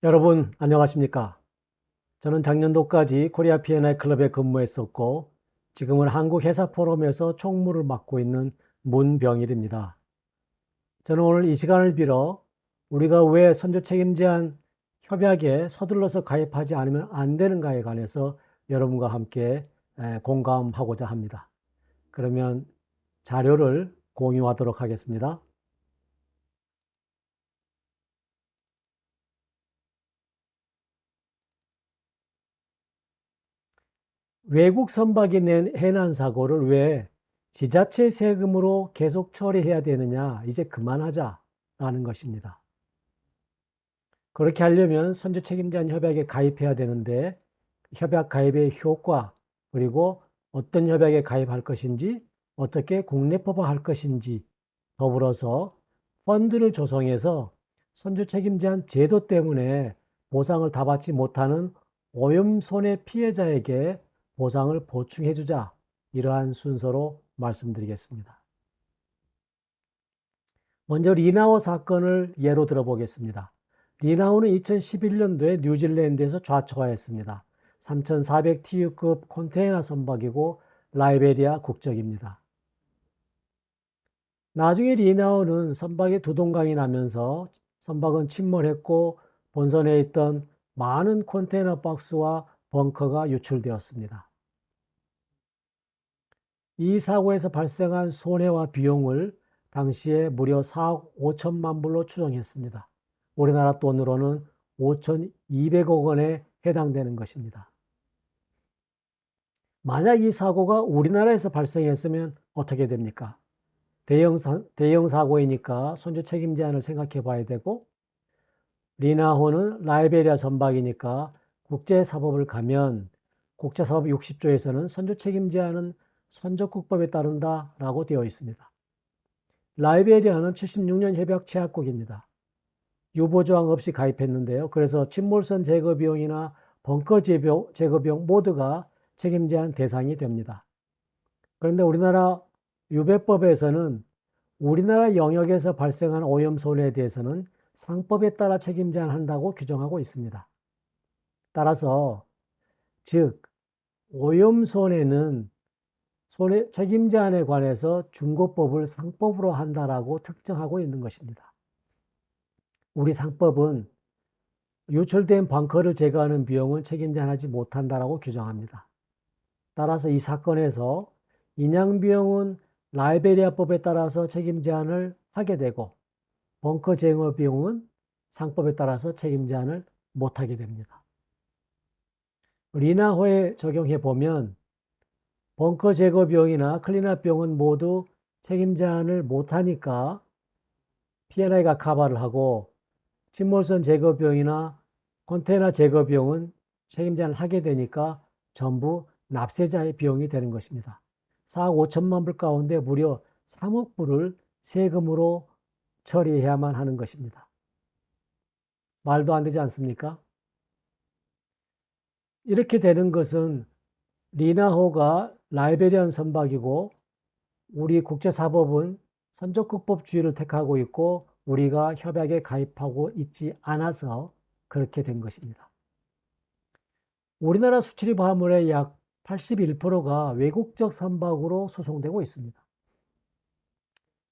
여러분 안녕하십니까? 저는 작년도까지 코리아 P&I 클럽에 근무했었고 지금은 한국회사포럼에서 총무를 맡고 있는 문병일입니다. 저는 오늘 이 시간을 빌어 우리가 왜 선조책임제한 협약에 서둘러서 가입하지 않으면 안 되는가에 관해서 여러분과 함께 공감하고자 합니다. 그러면 자료를 공유하도록 하겠습니다. 외국 선박이 낸 해난 사고를 왜 지자체 세금으로 계속 처리해야 되느냐, 이제 그만하자라는 것입니다. 그렇게 하려면 선주 책임자인 협약에 가입해야 되는데 협약 가입의 효과, 그리고 어떤 협약에 가입할 것인지, 어떻게 국내법화할 것인지, 더불어서 펀드를 조성해서 선주 책임자한 제도 때문에 보상을 다 받지 못하는 오염 손해 피해자에게 보상을 보충해 주자, 이러한 순서로 말씀드리겠습니다. 먼저 리나오 사건을 예로 들어보겠습니다. 리나오는 2011년도에 뉴질랜드에서 좌초하였습니다. 3,400 TU급 컨테이너 선박이고 라이베리아 국적입니다. 나중에 리나오는 선박에 두동강이 나면서 선박은 침몰했고 본선에 있던 많은 컨테이너 박스와 벙커가 유출되었습니다. 이 사고에서 발생한 손해와 비용을 당시에 무려 4억 5천만 불로 추정했습니다. 우리나라 돈으로는 5,200억 원에 해당되는 것입니다. 만약 이 사고가 우리나라에서 발생했으면 어떻게 됩니까? 대형 사고이니까 손주 책임 제한을 생각해 봐야 되고, 리나호는 라이베리아 선박이니까 국제사법을 가면 국제사법 60조에서는 선주 책임 제한은 선적국법에 따른다라고 되어 있습니다. 라이베리아는 76년 협약 취약국입니다. 유보조항 없이 가입했는데요. 그래서 침몰선 제거 비용이나 벙커 제거 비용 모두가 책임 제한 대상이 됩니다. 그런데 우리나라 유배법에서는 우리나라 영역에서 발생한 오염 손해에 대해서는 상법에 따라 책임 제한한다고 규정하고 있습니다. 따라서 즉 오염 손해는 책임 제한에 관해서 중고법을 상법으로 한다라고 특정하고 있는 것입니다. 우리 상법은 유출된 벙커를 제거하는 비용은 책임 제한하지 못한다라고 규정합니다. 따라서 이 사건에서 인양 비용은 라이베리아법에 따라서 책임 제한을 하게 되고 벙커 제거 비용은 상법에 따라서 책임 제한을 못하게 됩니다. 리나호에 적용해 보면 벙커 제거 비용이나 클린업 비용은 모두 책임 제한을 못하니까 P&I가 커버를 하고 침몰선 제거 비용이나 컨테이너 제거 비용은 책임 제한을 하게 되니까 전부 납세자의 비용이 되는 것입니다. 4억 5천만 불 가운데 무려 3억 불을 세금으로 처리해야만 하는 것입니다. 말도 안 되지 않습니까? 이렇게 되는 것은 리나호가 라이베리안 선박이고 우리 국제사법은 선적국법주의를 택하고 있고 우리가 협약에 가입하고 있지 않아서 그렇게 된 것입니다. 우리나라 수출입 화물의 약 81%가 외국적 선박으로 수송되고 있습니다.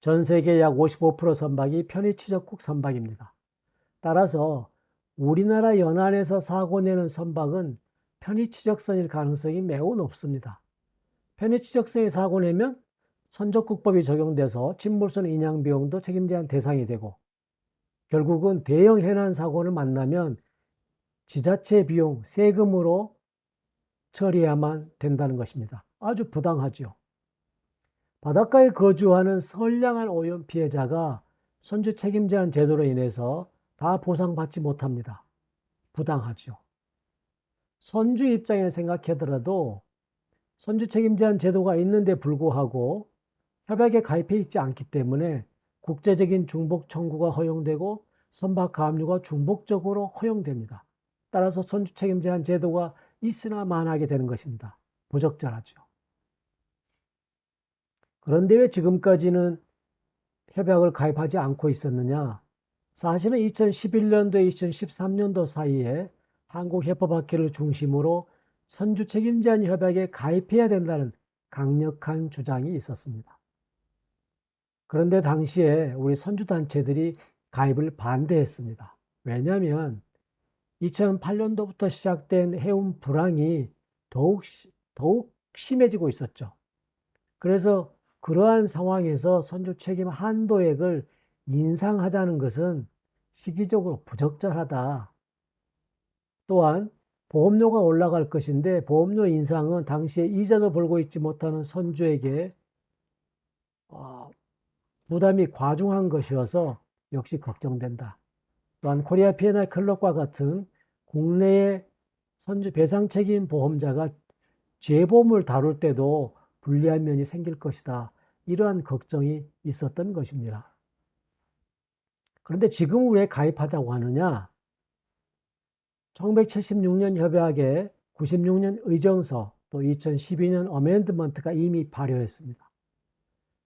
전 세계 약 55% 선박이 편의취적국 선박입니다. 따라서 우리나라 연안에서 사고 내는 선박은 편의취적선일 가능성이 매우 높습니다. 편의취적선이 사고 내면 선적국법이 적용돼서 침몰선 인양 비용도 책임 제한 대상이 되고 결국은 대형 해난 사고를 만나면 지자체 비용, 세금으로 처리해야만 된다는 것입니다. 아주 부당하죠. 바닷가에 거주하는 선량한 오염 피해자가 선주 책임 제한 제도로 인해서 다 보상받지 못합니다. 부당하죠. 선주 입장에 생각하더라도 선주 책임 제한 제도가 있는데 불구하고 협약에 가입해 있지 않기 때문에 국제적인 중복 청구가 허용되고 선박 가압류가 중복적으로 허용됩니다. 따라서 선주 책임 제한 제도가 있으나 마나하게 되는 것입니다. 부적절하죠. 그런데 왜 지금까지는 협약을 가입하지 않고 있었느냐? 사실은 2011년도, 2013년도 사이에 한국해법학회를 중심으로 선주책임제한 협약에 가입해야 된다는 강력한 주장이 있었습니다. 그런데 당시에 우리 선주단체들이 가입을 반대했습니다. 왜냐하면 2008년도부터 시작된 해운 불황이 더욱 심해지고 있었죠. 그래서 그러한 상황에서 선주 책임 한도액을 인상하자는 것은 시기적으로 부적절하다. 또한 보험료가 올라갈 것인데 보험료 인상은 당시에 이자도 벌고 있지 못하는 선주에게 부담이 과중한 것이어서 역시 걱정된다. 또한 코리아 P&I 클럽과 같은 국내의 선주 배상 책임 보험자가 재보험을 다룰 때도 불리한 면이 생길 것이다. 이러한 걱정이 있었던 것입니다. 그런데 지금 왜 가입하자고 하느냐? 1976년 협약에 96년 의정서 또 2012년 어멘드먼트가 이미 발효했습니다.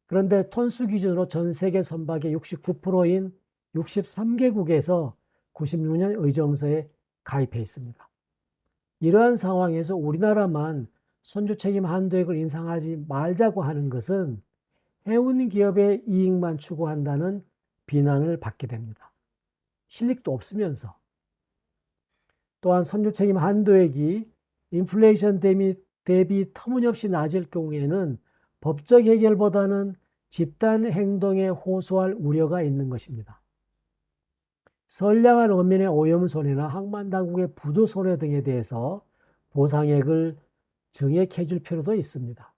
그런데 톤수 기준으로 전 세계 선박의 69%인 63개국에서 96년 의정서에 가입해 있습니다. 이러한 상황에서 우리나라만 선주 책임 한도액을 인상하지 말자고 하는 것은 해운 기업의 이익만 추구한다는 비난을 받게 됩니다. 실익도 없으면서. 또한 선주 책임 한도액이 인플레이션 대비 터무니없이 낮을 경우에는 법적 해결보다는 집단 행동에 호소할 우려가 있는 것입니다. 선량한 어민의 오염 손해나 항만 당국의 부도 손해 등에 대해서 보상액을 정액해 줄 필요도 있습니다.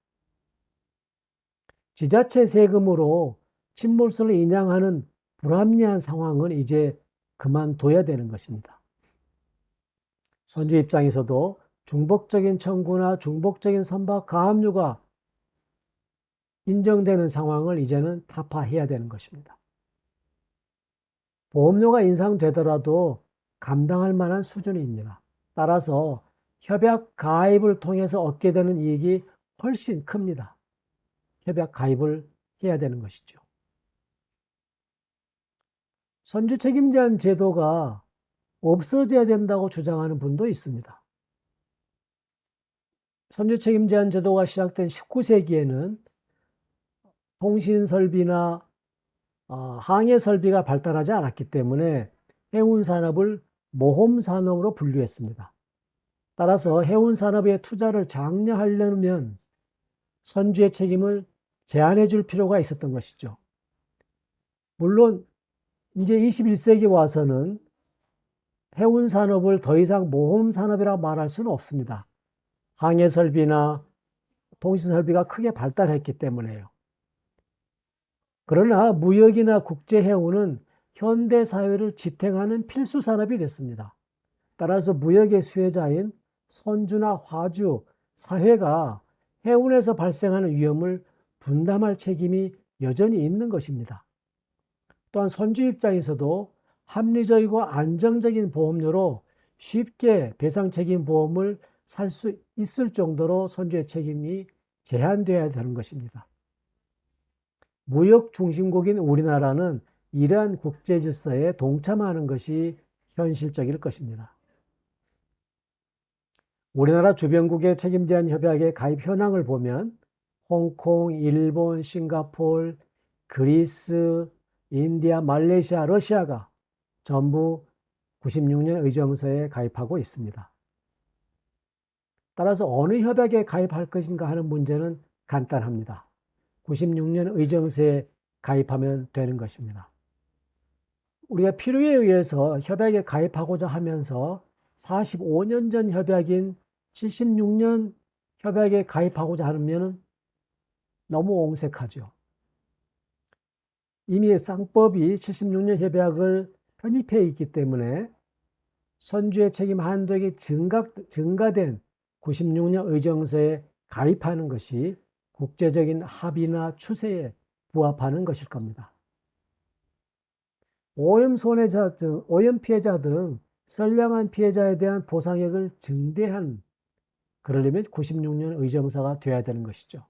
지자체 세금으로 침몰수를 인양하는 불합리한 상황은 이제 그만둬야 되는 것입니다. 선주 입장에서도 중복적인 청구나 중복적인 선박 가압류가 인정되는 상황을 이제는 타파해야 되는 것입니다. 보험료가 인상되더라도 감당할 만한 수준입니다. 따라서 협약 가입을 통해서 얻게 되는 이익이 훨씬 큽니다. 협약 가입을 해야 되는 것이죠. 선주 책임제한 제도가 없어져야 된다고 주장하는 분도 있습니다. 선주 책임제한 제도가 시작된 19세기에는 통신 설비나 항해 설비가 발달하지 않았기 때문에 해운 산업을 모험 산업으로 분류했습니다. 따라서 해운 산업에 투자를 장려하려면 선주의 책임을 제한해 줄 필요가 있었던 것이죠. 물론 이제 21세기 와서는 해운 산업을 더 이상 모험 산업이라고 말할 수는 없습니다. 항해 설비나 통신 설비가 크게 발달했기 때문에요. 그러나 무역이나 국제 해운은 현대 사회를 지탱하는 필수 산업이 됐습니다. 따라서 무역의 수혜자인 선주나 화주, 사회가 해운에서 발생하는 위험을 분담할 책임이 여전히 있는 것입니다. 또한 선주 입장에서도 합리적이고 안정적인 보험료로 쉽게 배상 책임 보험을 살 수 있을 정도로 선주의 책임이 제한되어야 되는 것입니다. 무역 중심국인 우리나라는 이러한 국제 질서에 동참하는 것이 현실적일 것입니다. 우리나라 주변국의 책임 제한 협약의 가입 현황을 보면 홍콩, 일본, 싱가포르, 그리스, 인디아, 말레이시아, 러시아가 전부 96년 의정서에 가입하고 있습니다. 따라서 어느 협약에 가입할 것인가 하는 문제는 간단합니다. 96년 의정서에 가입하면 되는 것입니다. 우리가 필요에 의해서 협약에 가입하고자 하면서 45년 전 협약인 76년 협약에 가입하고자 하면 너무 옹색하죠. 이미 쌍법이 76년 협약을 편입해 있기 때문에 선주의 책임 한도액이 증가된 96년 의정서에 가입하는 것이 국제적인 합의나 추세에 부합하는 것일 겁니다. 오염 피해자 등 선량한 피해자에 대한 보상액을 증대한 그러려면 96년 의정서가 되어야 되는 것이죠.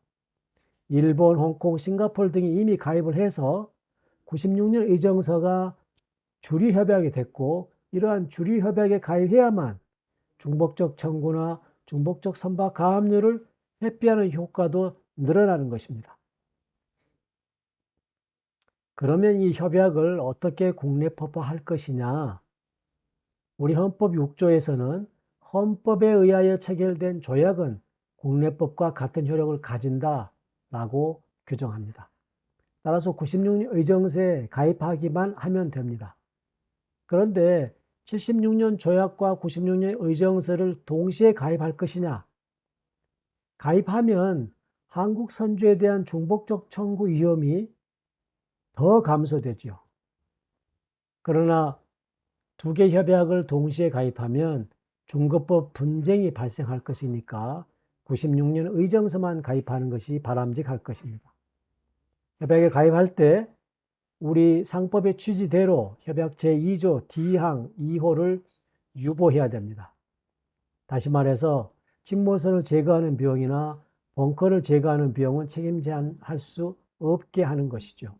일본, 홍콩, 싱가포르 등이 이미 가입을 해서 96년 의정서가 주류협약이 됐고, 이러한 주류협약에 가입해야만 중복적 청구나 중복적 선박 가압류를 회피하는 효과도 늘어나는 것입니다. 그러면 이 협약을 어떻게 국내법화할 것이냐? 우리 헌법 6조에서는 헌법에 의하여 체결된 조약은 국내법과 같은 효력을 가진다라고 규정합니다. 따라서 96년 의정서에 가입하기만 하면 됩니다. 그런데 76년 조약과 96년 의정서를 동시에 가입할 것이냐? 가입하면 한국 선주에 대한 중복적 청구 위험이 더 감소되죠. 그러나 두 개 협약을 동시에 가입하면 중거법 분쟁이 발생할 것이니까 96년 의정서만 가입하는 것이 바람직할 것입니다. 협약에 가입할 때 우리 상법의 취지대로 협약 제2조 D항 2호를 유보해야 됩니다. 다시 말해서 침몰선을 제거하는 비용이나 벙커를 제거하는 비용은 책임 제한할 수 없게 하는 것이죠.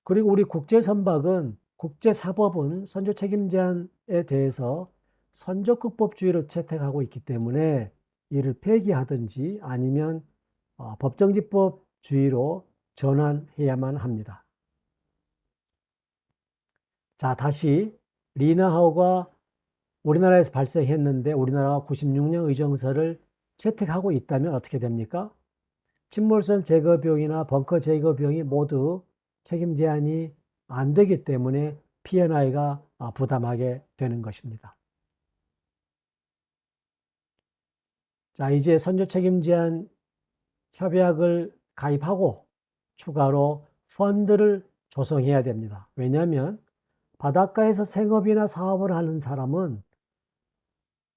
그리고 우리 국제선박은 국제사법은 선조 책임 제한에 대해서 선조급법주의를 채택하고 있기 때문에 이를 폐기하든지 아니면 법정지법주의로 전환해야만 합니다. 자, 다시 리나하우가 우리나라에서 발생했는데 우리나라가 96년 의정서를 채택하고 있다면 어떻게 됩니까? 침몰선 제거 비용이나 벙커 제거 비용이 모두 책임 제한이 안 되기 때문에 P&I가 부담하게 되는 것입니다. 자, 이제 선조 책임 제한 협약을 가입하고 추가로 펀드를 조성해야 됩니다. 왜냐하면 바닷가에서 생업이나 사업을 하는 사람은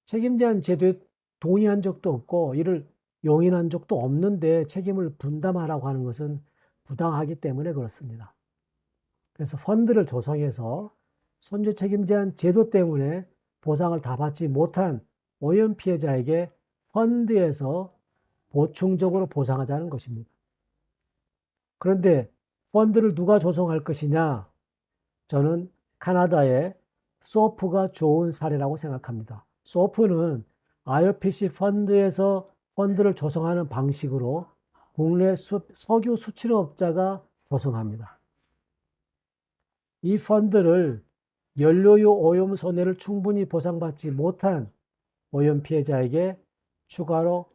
책임 제한 제도에 동의한 적도 없고 이를 용인한 적도 없는데 책임을 분담하라고 하는 것은 부당하기 때문에 그렇습니다. 그래서 펀드를 조성해서 선조 책임 제한 제도 때문에 보상을 다 받지 못한 오염 피해자에게 펀드에서 보충적으로 보상하자는 것입니다. 그런데 펀드를 누가 조성할 것이냐? 저는 카나다의 소프가 좋은 사례라고 생각합니다. 소프는 IOPC 펀드에서 펀드를 조성하는 방식으로 국내 석유 수출업자가 조성합니다. 이 펀드를 연료유 오염 손해를 충분히 보상받지 못한 오염 피해자에게 추가로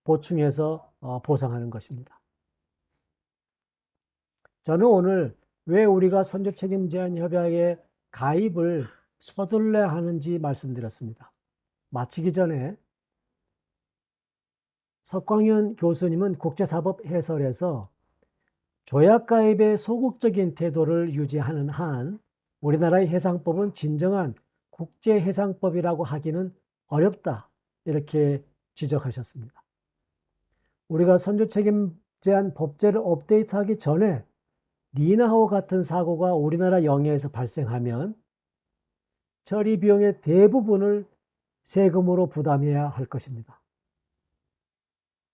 보충해서 보상하는 것입니다. 저는 오늘 왜 우리가 선조 책임 제한 협약에 가입을 서둘러야 하는지 말씀드렸습니다. 마치기 전에 석광현 교수님은 국제사법 해설에서 조약 가입의 소극적인 태도를 유지하는 한 우리나라의 해상법은 진정한 국제해상법이라고 하기는 어렵다. 이렇게 지적하셨습니다. 우리가 선조 책임 제한 법제를 업데이트하기 전에 리나하우 같은 사고가 우리나라 영해에서 발생하면 처리 비용의 대부분을 세금으로 부담해야 할 것입니다.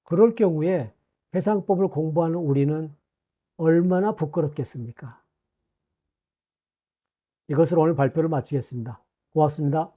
그럴 경우에 해상법을 공부하는 우리는 얼마나 부끄럽겠습니까? 이것으로 오늘 발표를 마치겠습니다. 고맙습니다.